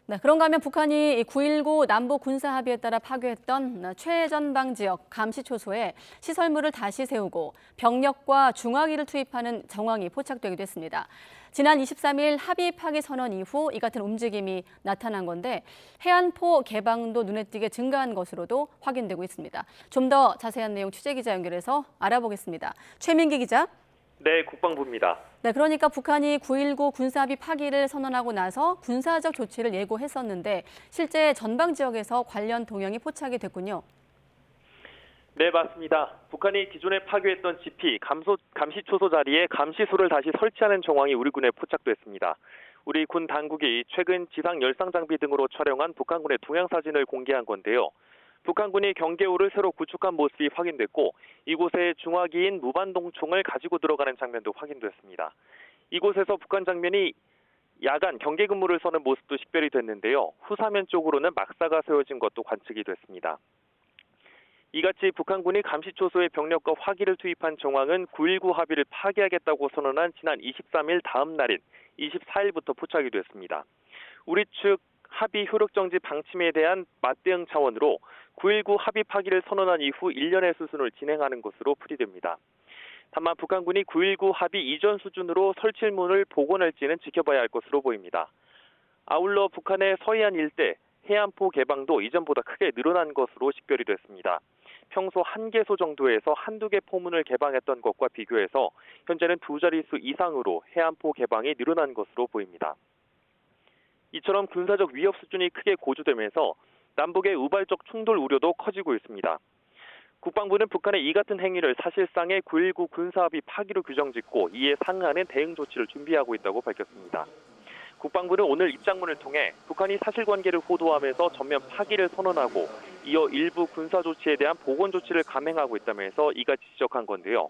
네, 그런가 하면 북한이 9.19 남북 군사 합의에 따라 파괴했던 최전방 지역 감시초소에 시설물을 다시 세우고 병력과 중화기를 투입하는 정황이 포착되기도 했습니다. 지난 23일 합의 파기 선언 이후 이 같은 움직임이 나타난 건데 해안포 개방도 눈에 띄게 증가한 것으로도 확인되고 있습니다. 좀 더 자세한 내용 취재기자 연결해서 알아보겠습니다. 최민기 기자. 네, 국방부입니다. 네, 그러니까 북한이 9.19 군사합의 파기를 선언하고 나서 군사적 조치를 예고했었는데 실제 전방 지역에서 관련 동향이 포착이 됐군요. 네, 맞습니다. 북한이 기존에 파괴했던 지피, 감시초소 자리에 감시소를 다시 설치하는 정황이 우리 군에 포착됐습니다. 우리 군 당국이 최근 지상 열상 장비 등으로 촬영한 북한군의 동향 사진을 공개한 건데요. 북한군이 경계우를 새로 구축한 모습이 확인됐고 이곳에 중화기인 무반동총을 가지고 들어가는 장면도 확인됐습니다. 이곳에서 북한 장면이 야간 경계 근무를 서는 모습도 식별이 됐는데요. 후사면 쪽으로는 막사가 세워진 것도 관측이 됐습니다. 이같이 북한군이 감시초소에 병력과 화기를 투입한 정황은 9.19 합의를 파기하겠다고 선언한 지난 23일 다음 날인 24일부터 포착이 됐습니다. 우리 측 합의 효력정지 방침에 대한 맞대응 차원으로 9.19 합의 파기를 선언한 이후 1년의 수순을 진행하는 것으로 풀이됩니다. 다만 북한군이 9.19 합의 이전 수준으로 설치물을 복원할지는 지켜봐야 할 것으로 보입니다. 아울러 북한의 서해안 일대 해안포 개방도 이전보다 크게 늘어난 것으로 식별이 됐습니다. 평소 1개소 정도에서 한두 개 포문을 개방했던 것과 비교해서 현재는 두 자릿수 이상으로 해안포 개방이 늘어난 것으로 보입니다. 이처럼 군사적 위협 수준이 크게 고조되면서 남북의 우발적 충돌 우려도 커지고 있습니다. 국방부는 북한의 이 같은 행위를 사실상의 9.19 군사합의 파기로 규정짓고 이에 상응하는 대응 조치를 준비하고 있다고 밝혔습니다. 국방부는 오늘 입장문을 통해 북한이 사실관계를 호도하면서 전면 파기를 선언하고 이어 일부 군사 조치에 대한 보건 조치를 감행하고 있다면서 이같이 지적한 건데요.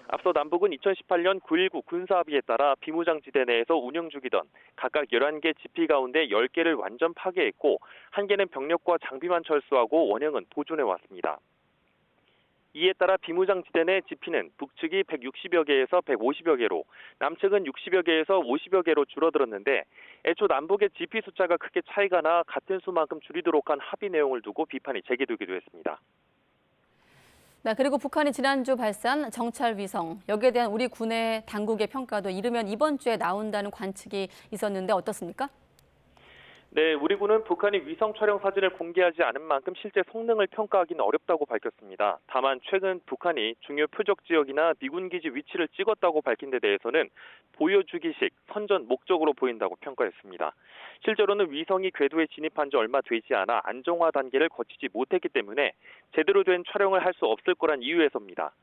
앞서 남북은 2018년 9.19 군사합의에 따라 비무장지대 내에서 운영 중이던 각각 11개 지피 가운데 10개를 완전 파괴했고 1개는 병력과 장비만 철수하고 원형은 보존해 왔습니다. 이에 따라 비무장지대 내 지피는 북측이 160여 개에서 150여 개로 남측은 60여 개에서 50여 개로 줄어들었는데 애초 남북의 지피 숫자가 크게 차이가 나 같은 수만큼 줄이도록 한 합의 내용을 두고 비판이 제기되기도 했습니다. 네, 그리고 북한이 지난주 발사한 정찰 위성, 여기에 대한 우리 군의 당국의 평가도 이르면 이번 주에 나온다는 관측이 있었는데 어떻습니까? 네, 우리 군은 북한이 위성 촬영 사진을 공개하지 않은 만큼 실제 성능을 평가하기는 어렵다고 밝혔습니다. 다만 최근 북한이 중요 표적 지역이나 미군 기지 위치를 찍었다고 밝힌 데 대해서는 보여주기식, 선전 목적으로 보인다고 평가했습니다. 실제로는 위성이 궤도에 진입한 지 얼마 되지 않아 안정화 단계를 거치지 못했기 때문에 제대로 된 촬영을 할 수 없을 거란 이유에서입니다.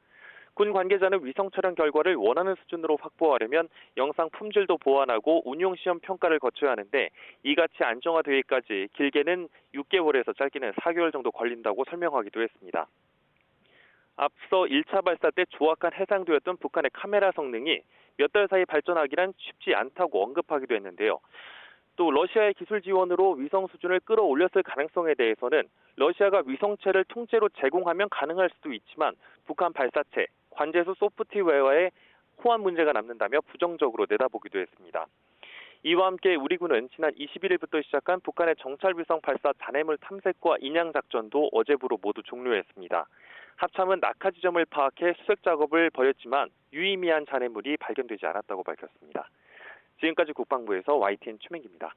군 관계자는 위성 촬영 결과를 원하는 수준으로 확보하려면 영상 품질도 보완하고 운용 시험 평가를 거쳐야 하는데 이같이 안정화되기까지 길게는 6개월에서 짧게는 4개월 정도 걸린다고 설명하기도 했습니다. 앞서 1차 발사 때 조악한 해상도였던 북한의 카메라 성능이 몇 달 사이 발전하기란 쉽지 않다고 언급하기도 했는데요. 또 러시아의 기술 지원으로 위성 수준을 끌어올렸을 가능성에 대해서는 러시아가 위성체를 통째로 제공하면 가능할 수도 있지만 북한 발사체, 관제수 소프트웨어에 호환 문제가 남는다며 부정적으로 내다보기도 했습니다. 이와 함께 우리 군은 지난 21일부터 시작한 북한의 정찰위성 발사 잔해물 탐색과 인양 작전도 어제부로 모두 종료했습니다. 합참은 낙하 지점을 파악해 수색 작업을 벌였지만 유의미한 잔해물이 발견되지 않았다고 밝혔습니다. 지금까지 국방부에서 YTN 최민기입니다.